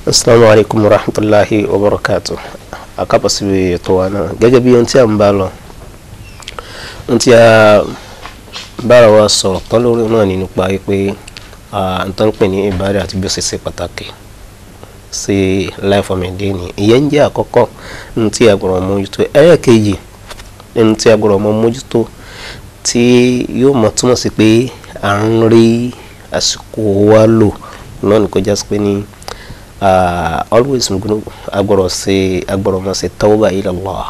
Assalamu alaikum warahmatullahi wabarakatuh. Akapa sibi towana gẹ́gẹ́ bí ohun tí an bá lọ ohun tí a bára wa sọ̀rọ̀ tán lórí náà ni nípa pé an tán pè ní ìbádà àti bí ó ṣe pàtàkì sí life of medeni ìyẹn jẹ́ àkọ́kọ́ ohun tí a gbọ́dọ̀ mójútó ẹlẹ́ẹ̀kejì ohun tí a gbọ́dọ̀ mójútó tí yóò mọ̀ túmọ̀ sí pé à ń rí àsìkò wa lò náà ni kò já sí pé ní always agboro ma se tauba ila Allah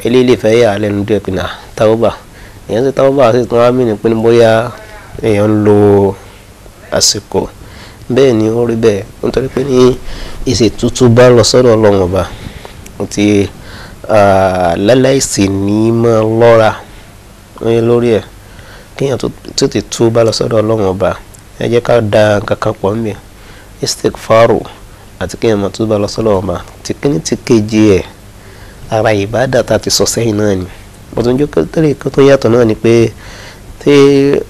ilé fẹ́ yà lẹ́nu dé pé na tauba èyàn ṣe tauba ṣe tún wá mí ní pé bóyá èyàn lo àsìkò bẹ́ẹ̀ ni ó rí bẹ́ẹ̀ nítorí pé ní ìṣe tútù bá lọ sọ́dọ̀ Ọlọ́run Ọba ti láláìsí ní mọ́ lọ́ra lórí ẹ̀ kíyàn tó ti tú bá lọ sọ́dọ̀ Ọlọ́run Ọba ẹ jẹ́ ká da kankan pọ̀ mí istighfaru àti kí ẹ̀mọ̀ tó bá lọ sọ́lọ́ ọba tí kíní ti kejì ẹ̀ ara ìbádà tá ti sọ sẹ́yìn náà ni bọ́tún jọ tẹ́lẹ̀ kó tó yàtọ̀ náà ni pé tí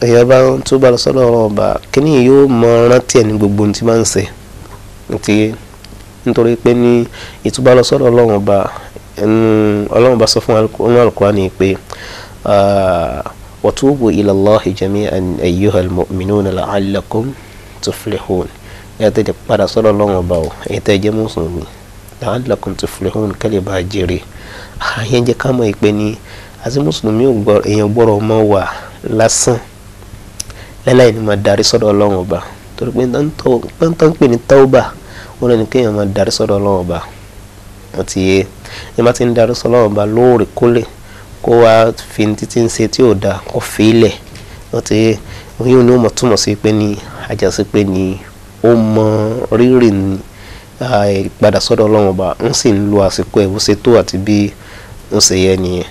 èèyàn bá tó bá lọ sọ́lọ́ ọba kíní yóò mọ rántí ẹ̀ ní gbogbo ohun tí máa ń ṣe nítorí pé ní ìtúbà lọ sọ́dọ̀ Ọlọ́run Ọba sọ fún Al-Qur'ani pé wa tubu ila Allahi jami'an ayyuhal mu'minuna la'allakum tuflihun yàtọ̀ padà sọ́dọ̀ Ọlọ́run Ọba o ètò ẹ̀jẹ̀ mùsùlùmí la'allakum tuflihun kẹ́lẹ̀ bá jèrè àyẹn jẹ́ ká mọ̀ ìpè ní àti mùsùlùmí èèyàn gbọ́dọ̀ mọ́ wà lásán lẹ́láì ní máa darí sọ́dọ̀ Ọlọ́run Ọba torí pé tán pè ní tauba wọn ní kéèyàn máa darí sọ́dọ̀ Ọlọ́run Ọba àti ẹ má ti ń darí sọ́dọ̀ Ọlọ́run Ọba lóòrèkóòrè kó wá fi títí ń ṣe tí ò dáa kó fi ilẹ̀ àti oyún ni ó mọ̀ túmọ̀ sí pé ní àjàsí pé ní ó mọ rírì ní padà sọ́dọ̀ Ọlọ́run Ọba ń sì ń lo àsìkò ẹ̀ bó ṣe tó àti bí ń ṣe yẹ nìyẹn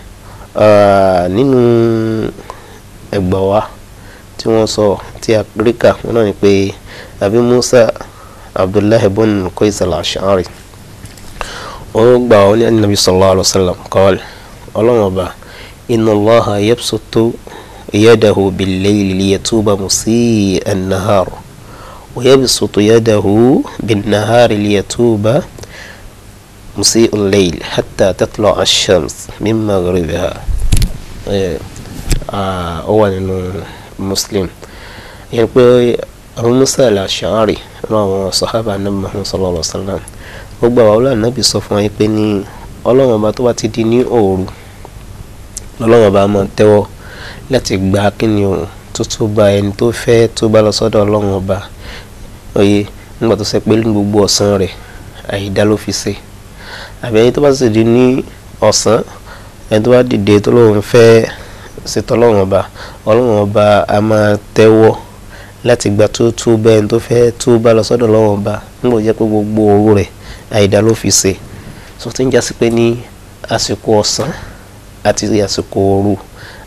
nínú ẹgbà wa tí wọ́n sọ tí Áfíríkà wọn náà ni pé Abi Musa Abdullahi ibn Qais al-Ash'ari ó gbà ó ní Ànábì sallallahu alaihi wasallam qala Ọlọ́run Ọba inna Allaha yabsutu yadahu bil-layli liyatuba musii an-nahar ويبسط يده بالنهار ليتوب مسيء الليل حتى تطلع الشمس من مغربها أول مسلم يعني أبو موسى الأشعري رضي صحابة النبي محمد صلى الله عليه وسلم gbogbo àwọn ọlọ́run náà bí sọ fún wọn pé ní Ọlọ́run Ọba tó bá ti di ní òru Ọlọ́run Ọba máa tẹ́wọ́ láti gba kíni o tó bá ẹni tó fẹ́ tó bá lọ sọ́dọ̀ Ọlọ́run Ọba oye nígbà tó ṣe pé gbogbo ọ̀sán rẹ̀ àìdá ló fi ṣe àbí ẹni tó bá sì di ní ọ̀sán ẹni tó bá dìde tó lóun fẹ́ ṣètò Ọlọ́run Ọba a máa tẹ́wọ́ láti gba tó bẹ́ẹ̀ ẹni tó fẹ́ tó bá lọ sọ́dọ̀ Ọlọ́run Ọba nígbà jẹ́ pé gbogbo òru rẹ̀ àìdá ló fi ṣe so tí ń jásí pé ní àsìkò ọ̀sán àti àsìkò òru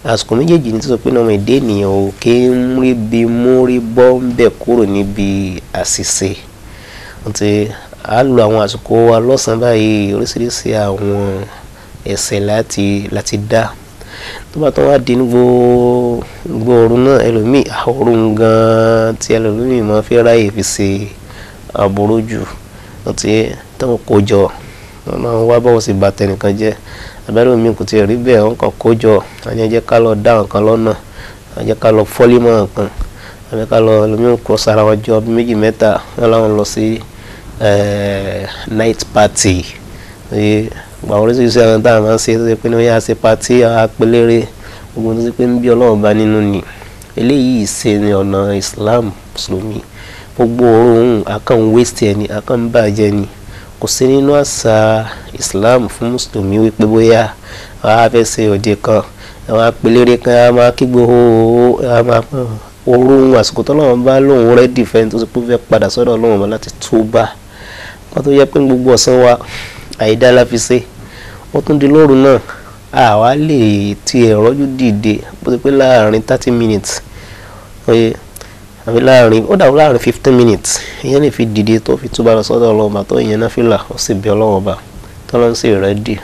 àsìkò méjèèjì ní tó sọ pé náà ọmọ èdè ènìyàn ò kí ń rí bí mú rí bọ́ ń bẹ̀ kúrò níbi àṣìṣe àti a lo àwọn àsìkò wa lọ́sàn-án báyìí oríṣiríṣi àwọn ẹ̀ṣẹ̀ láti dá tó bá tán wá di ní gbogbo òru náà ẹlòmíì àwòrán gan-an tí ẹlòmíì máa fi ráyè fi ṣe àbúrò jù àti táwọn kó jọ wọn máa ń wá bọ́wọ́ sí bàtẹ́ nìkan jẹ́ abẹ́rẹ́ omi kò tiẹ̀ rí bẹ́ẹ̀ wọ́n kàn kójọ àní ẹjẹ́ ká lọ dá nǹkan lọ́nà ẹjẹ́ ká lọ fọ́lí mọ́ nǹkan ẹjẹ́ ká lọ ẹlòmíràn kọ́ sára wọn jọ bí méjì mẹ́ta wọn láwọn lọ sí night party gba oríṣiríṣi àwọn táwọn máa ń ṣe tó ṣe pé ní wọ́n yá ṣe party apelére gbogbo tó ṣe pé ń bí Ọlọ́run bá nínú ni eléyìí ṣe ní ọ̀nà Islam mùsùlùmí gbogbo òórùn akàn waste ẹni akàn bàjẹ́ ni kò sí nínú àṣà Islam fún mùsùlùmí wípé bóyá wàá fẹ́ ṣe òde kan àwọn apelére kan á máa kígbe orun àsìkò tó lọ́wọ́ bá lóun rẹ́dì fẹ́ tó ṣe pé fẹ́ padà sọ́dọ̀ Ọlọ́run Ọba láti túbà wọ́n tó yẹ pé gbogbo ọ̀sán wa àìdá la fi ṣe wọ́n tún di lóru náà àwa lè ti ẹ̀rọ́jú dìde bó ti pé láàrin 30 minutes oye àbí láàrin ó dàbí láàrin 15 minutes ìyẹn lè fi dìde tó fi túbà lọ sọ́dọ̀ Ọlọ́run Ọba tó ìyẹn náfìlà ó sì bẹ Ọlọ́run Ọba tọ́lọ́run sì rẹ́dì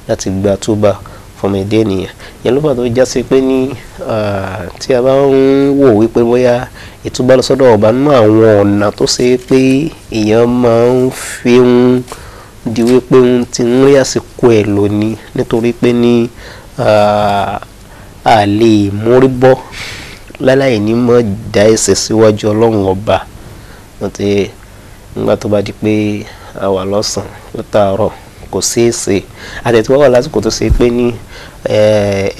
láti gba túbà fọmọ èdè ènìyàn yẹn ló fà tó já sí pé ní tí a bá ń wò wípé bóyá ìtúbà lọ sọ́dọ̀ Ọba nínú àwọn ọ̀nà tó ṣe pé èèyàn máa ń fi ń di wípé ń ti ń rí àsìkò ẹ̀ lónìí nítorí pé ní a lè mórí bọ́ láláì ní mọ́ dá ẹsẹ̀ síwájú Ọlọ́run Ọba àti nígbà tó bá di pé a wà lọ́sàn-án látàárọ̀ kò ṣeé ṣe àtẹ̀tí wọ́n wà lásìkò tó ṣe pé ní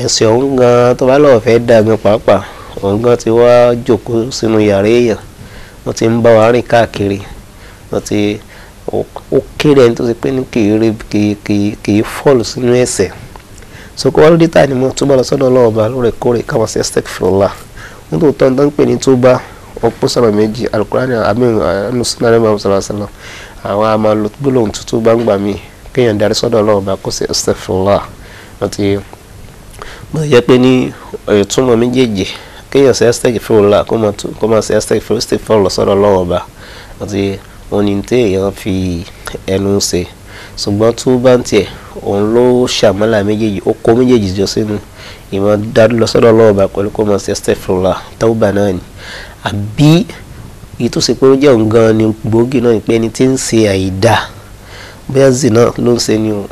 ẹsẹ̀ òun gan tó bá lọ́wọ́ fẹ́ dàgbìn pàápàá òun gan ti wá jókòó sínú yàrá èèyàn wọ́n ti ń bá wa rìn káàkiri wọ́n ti ó kéré ẹni tó ṣe pé ní kì í fọ́ọ̀lù sínú ẹ̀ṣẹ̀ sọkọ wá lóde táà ni mo túbọ̀ lọ sọ́dọ̀ Ọlọ́run Ọba lóòrèkóòrè káwọn sí astaghfirullah wọ́n tó tọ́ ní tó ń pè ní túbà ọ̀pọ̀ sọ̀rọ̀ méjì alukurani àmì ẹnusúnà rẹ̀ máa ń sọ̀rọ̀ àṣàlọ́ àwọn a máa lo gbólóhùn tuntun bá ń gbà mí kéèyàn darí sọ́dọ̀ Ọlọ́run Ọba kó sí astaghfirullah àti bó ṣe jẹ́ pé ní ìtumọ̀ méjèèjì kéèyàn sí astaghfirullah kó máa sí astaghfirullah sọ́dọ̀ Ọlọ́run Ọba àti òní tí èèyàn fi ẹnu ṣe ṣùgbọ́n túbà ń tiẹ̀ òun ló ṣàmọ́là méjèèjì ó kó méjèèjì jọ sínú ìmọ̀ darí lọ sọ́dọ̀ Ọlọ́run Ọba pẹ̀lú kó máa sí astaghfirullah tawba náà ni àbí èyí tó ṣe pé ó jẹ́ òun gan ni gbòógì náà pé ẹni tí ń ṣe àìdá bóyá zina ló ń ṣe ni o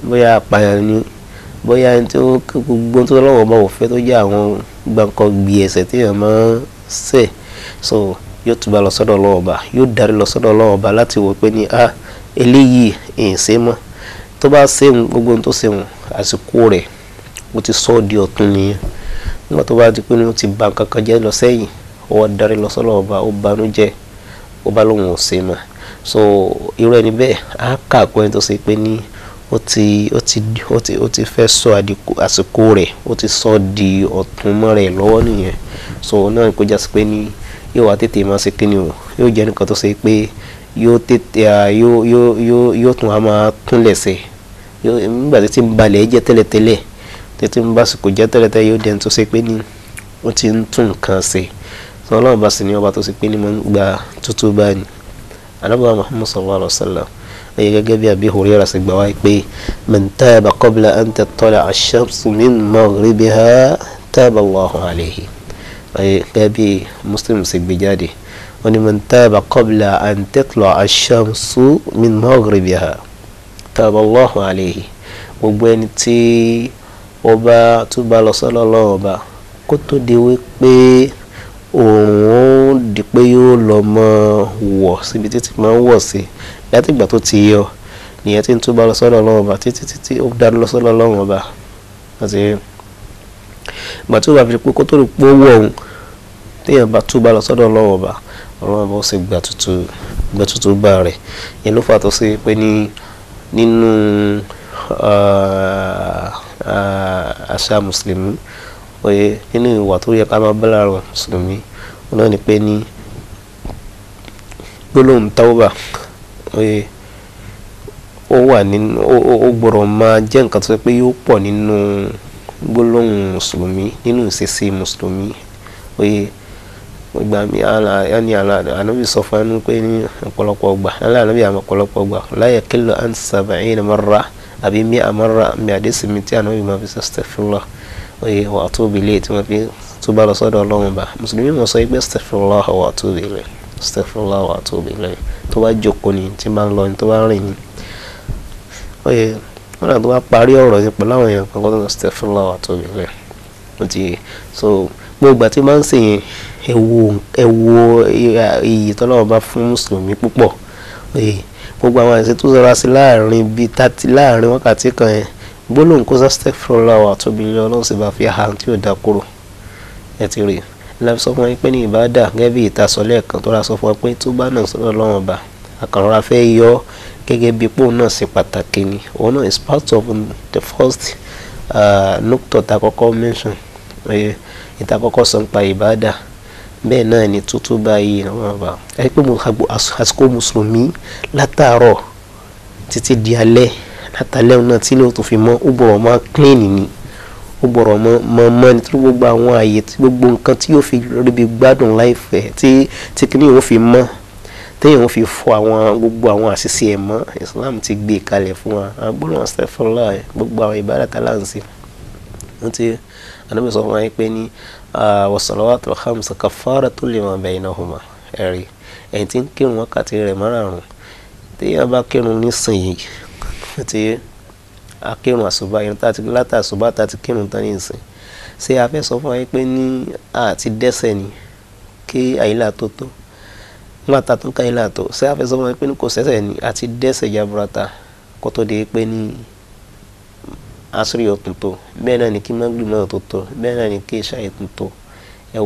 bóyá apààyàn ni bóyá ẹni tí ó gbogbo tó Ọlọ́run Ọba ò fẹ́ tó jẹ́ àwọn gbàǹkan gbì ẹ̀ṣẹ̀ tí èèyàn máa ń ṣẹ̀ so yóò túbà lọ sọ́dọ̀ Ọlọ́run Ọba yóò darí lọ sọ́dọ̀ Ọlọ́run Ọba láti wò pé ní eléyìí èèyàn ṣe mọ́ tó bá ṣe gbogbo ohun tó ṣe wọn àsìkò rẹ̀ ó ti sọ di ọ̀tun nìyẹn nígbà tó bá di pé ní ó ti bà nǹkan kan jẹ́ lọ sẹ́yìn ó wá darí lọ sọ́dọ̀ Ọba ó banújẹ́ ó bá lóun ò ṣe mọ́ so irú ẹni bẹ́ẹ̀ á kà kó ẹni tó ṣe pé ní ó ti fẹ́ sọ àsìkò rẹ̀ ó ti sọ di ọ̀tun mọ́ rẹ̀ lọ́wọ́ nìyẹn so náà kó já sí pé ní yóò wá tètè máa ṣe kíni o yóò jẹ́ nǹkan tó ṣe pé yóò tètè yóò tún á máa tún lẹ̀sẹ̀ nígbà tí ń balẹ̀ jẹ́ tẹ́lẹ̀tẹ́lẹ̀ tètè ń bá àsìkò jẹ́ tẹ́lẹ̀tẹ́lẹ̀ yóò dẹni tó ṣe pé ní ó ti ń tún nǹkan ṣe sọ Ọlọ́run bá sì ní ọba tó ṣe pé ní mo ń gba tútù báyìí Ànábì Muhammad sallallahu alaihi wasallam ẹ̀yẹ gẹ́gẹ́ bí Abi Hurairah sì gbà wáyé pé man taba qabla an tattali'a ash-shamsu min maghribiha taba Allahu alayhi gẹ́gẹ́ bí Muslim sì gbé jáde wọ́n ní man taba qabla an tatlu'a ash-shamsu min maghribiha taba Allahu alayhi gbogbo ẹni tí ọba tó bá lọ sọ́dọ̀ Ọlọ́run Ọba kó tó di wípé òun ó di pé yóò lọ mọ wọ̀ síbi títí máa ń wọ̀ sí láti ìgbà tó ti yọ nìyẹn tí ń tó bá lọ sọ́dọ̀ Ọlọ́run Ọba títí ó darí lọ sọ́dọ̀ Ọlọ́run Ọba àti ìgbà tí ó bá fi pé kó tó rí pé ó wọ̀ òun téèyàn bá tó bá lọ sọ́dọ̀ Ọlọ́run Ọba Ọlọ́run Ọba ó sì gbà tútù bá rẹ̀ yẹn ló fà tó sí pé nínú àṣà mùsùlùmí oye nínú ìwà tó yẹ ká máa bá lára mùsùlùmí wọn náà ni pé ní gbólóhùn tawba oye ó wà nínú ó gbọ́dọ̀ máa jẹ́ nǹkan tó ṣe pé yóò pọ̀ nínú gbólóhùn mùsùlùmí nínú ìṣesí mùsùlùmí oye ìgbà mi ànábì sọ fún ẹnu pé ní ọ̀pọ̀lọpọ̀ ọgbà ànábì àmọ́ ọ̀pọ̀lọpọ̀ ọgbà la yakillu an 70 marra àbí 100 marra mi àdéṣe mi tí ànábì máa fi astaghfirullah oye wa atubu ilayhi tí wọ́n fi tó bá lọ sọ́dọ̀ Ọlọ́run Ọba mùsùlùmí mọ̀ sọ pé astaghfirullah wa atubu ilayhi astaghfirullah wa atubu ilayhi tó bá jókòó ni tí máa ń lọ ni tó bá rìn ni oye wọ́n náà tó bá parí ọ̀rọ̀ yẹn pẹ̀lú àwọn èèyàn kan kó tó lọ astaghfirullah wa atubu ilayhi ó ti so gbogbo àti máa ń sè yẹn ẹ̀wọ̀ iyì tọ́lọ́wọ́ bá fún mùsùlùmí púpọ̀ gbogbo àwọn àìsí tó sọra sí láàrin wákàtí kan yẹn gbólóhùn kó astaghfirullah wa atubu ilayhi Ọlọ́run sì bá fi hàn tí ò dá kúrò ẹ ti rí láti sọ fún wọn pé ní ìbádà gẹ́gẹ́ bí ìtasọ̀ lẹ́ẹ̀kan tó ra sọ fún wọn pé tó bá náà sọ́dọ̀ Ọlọ́run Ọba àkànrọ́ra fẹ́ yọ gẹ́gẹ́ bí pò náà ṣe pàtàkì ni òun náà is part of the first nukta tá kọ́kọ́ mention ìta kọ́kọ́ sọ nípa ìbádà bẹ́ẹ̀ náà ni tútù báyìí àwọn ọba ẹ pé mo àsìkò mùsùlùmí látàárọ̀ títí di alẹ́ látàlẹ́ náà tí ilé tó fi mọ́ ó bọ̀rọ̀ máa clean ni ó bọ̀rọ̀ mọ́ ní tí gbogbo àwọn ààyè tí gbogbo nǹkan tí yóò fi ríbi gbádùn láìfẹ́ tí kìíní yóò fi mọ́ téèyàn fi fọ àwọn gbogbo àwọn àṣìṣe ẹ̀ mọ́ Islam ti gbé kalẹ̀ fún wa àgbọ̀nà astaghfirullah gbogbo àwọn ìbádàtà láǹsì wọ́n ti Ànábì sọ fún wa pé ní was-salawatul khamsu kaffaratun lima baynahuma ẹ̀rí ẹ̀yìn tí ń kírun wákàtí rẹ̀ márààrún téèyàn bá kírun nísìnyí tí akírun àsùbá irun tá ti látà àsùbá tá ti kírun tán nísìn ṣé a fẹ́ sọ fún wa pé ní àti dẹ́ṣẹ̀ ni kí àyílà tó tó nígbà tá tún ká àyílà tó ṣé a fẹ́ sọ fún wa pé ní kò ṣẹ̀ṣẹ̀ ni àti dẹ́ṣẹ̀ jaburata kó tó di pé ní asiri ọ̀tún tó bẹ́ẹ̀ náà ni kí maghrib náà tó tó bẹ́ẹ̀ náà ni kí ìṣáì tún tó ẹ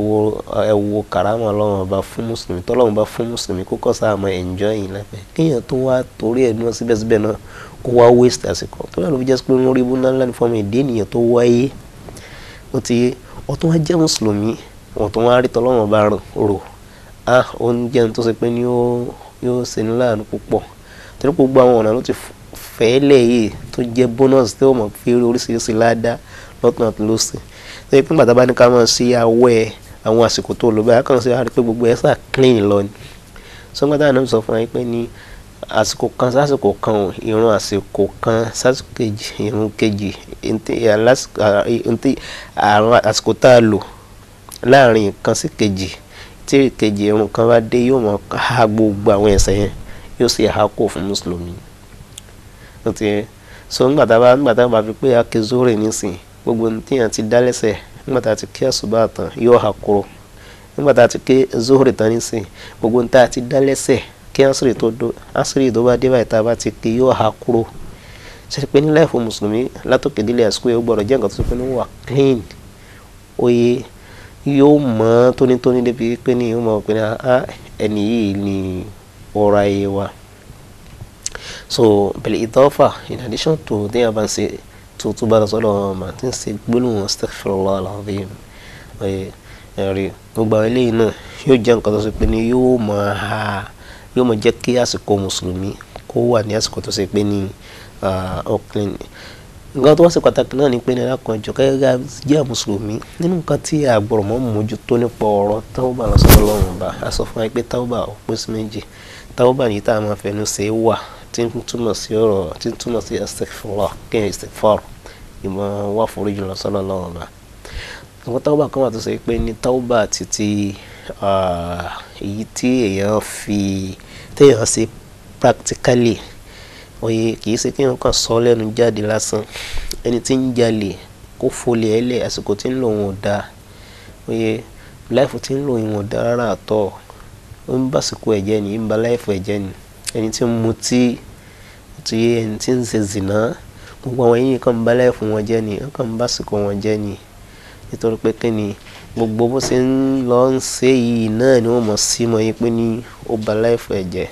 wo karama Ọlọ́run ọba fún mùsùlùmí tọ́lọ́run bá fún mùsùlùmí kó kọ́ sáà mọ́ enjoy yìí lápẹ́ kéèyàn tó wá torí ẹ̀ náà síbẹ̀síbẹ̀ náà kó wá waste àsìkò tó yà ló fi jẹ́ pé wọ́n rí ibú ńlá ní fọ́ọ̀mù èdè ènìyàn tó wáyé ó ti ọtún wá jẹ́ mùsùlùmí ọtún wá rí tọ́lọ́run ọba rò ó ń jẹun tó ṣe pé ní yóò ṣe ní láàánú púpọ̀ torí gbogbo àwọn ọ̀nà ló ti fẹ́ẹ́lẹ̀ yìí tó jẹ́ bonus tí ó mọ̀ fi oríṣiríṣi ládá lọ́tún àti lósì tó yẹ pé bàtà bá ní ká máa ṣe awẹ́ àwọn àsìkò tó lò báyìí kàn sí wá rí pé gbogbo ẹ̀ sà clean lọ ni sọ́gbọ́n táwọn náà sọ fún wa pé ní àsìkò kan sásìkò kan ìrun àsìkò kan sásìkò kejì ìrun kejì àsìkò tá a lò láàrin kan sí kejì tí kejì ìrun kan bá dé yóò mọ̀ ha gbogbo àwọn ẹ̀ṣẹ̀ yẹn yóò sì ha kó fún mùsùlùmí so nígbà tá a bá fi pé akezore nísìn gbogbo tíyàn ti dá lẹ́sẹ̀ nígbà tá a ti kí àsùbá tán yóò ha kúrò nígbà tá a ti kí zohori tán nísìn gbogbo tá a ti dá lẹ́sẹ̀ kí asiri tó bá dé báyìí tá a bá ti kí yóò ha kúrò ṣe pé ní láìfọ mùsùlùmí látòkè délé àsìkò yóò gbọ́dọ̀ jẹ́ nǹkan tó ṣe pé ní wà clean oye yóò mọ́ tónítóní débi pé ní yóò mọ̀ pé ní ẹni yìí ni ọ̀rọ̀ ayé wa. So بالإضافة in addition to the advance to bá lọ́sọ̀rọ̀ ọmọ tí ń ṣe gbólóhùn astaghfirullah al-azim ẹ̀rí gbogbo àwọn eléyìí náà yóò jẹ́ nǹkan tó ṣe pé ní yóò mọ̀ jẹ́ kí àsìkò mùsùlùmí kó wà ní àsìkò tó ṣe pé ní ọ̀clean nǹkan tó wá sí pàtàkì náà ni pé ní alákọ̀ọ́jọ́ kẹ́kẹ́ jẹ́ mùsùlùmí nínú nǹkan tí àgbọ̀rọ̀ mọ́ mójútó nípa ọ̀rọ̀ tawba lọ́sọ̀rọ̀ ọba a sọ fún wa pé tawba ó pín sí méjì tawba ní tá a máa fẹnu ṣe wà tí ń túmọ̀ sí ọ̀rọ̀ tí ń túmọ̀ sí astaghfirullah kí ẹ̀ istighfar ìmọ̀ wà foríjì lọ́sọ̀rọ̀ ọba àwọn tawba kan wà tó ṣe pé ní tawba títí èyí tí téèyàn ṣe practically oye kì í ṣe kí wọn kàn sọ lẹ́nu jáde lásán ẹni tí ń jalè kó folè ẹlẹ àsìkò tí ń lò wọn ò dáa oye láìfù tí ń lò wọn ò dáa rárá àtọ ó ń bá àsìkò ẹ̀jẹ̀ ni ń ba láìfù ẹ̀jẹ̀ ni ẹni tí ń mutí ẹni tí ń ṣe zìnà gbogbo àwọn yìí kàn ń bá láìfù wọn jẹ́ ni wọn kàn ń bá àsìkò wọn jẹ́ ni nítorí pé kí ni gbogbo bó ṣe ń lọ ń ṣe yìí náà ni wọ́n mọ̀ sí mọ́ yín pé ní ó ba láìfù ẹ̀jẹ̀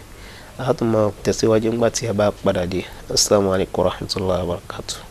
a tún máa tẹ̀síwájú nígbà tí a bá padà dé. Assalamu alaikum warahmatullahi wabarakatuh.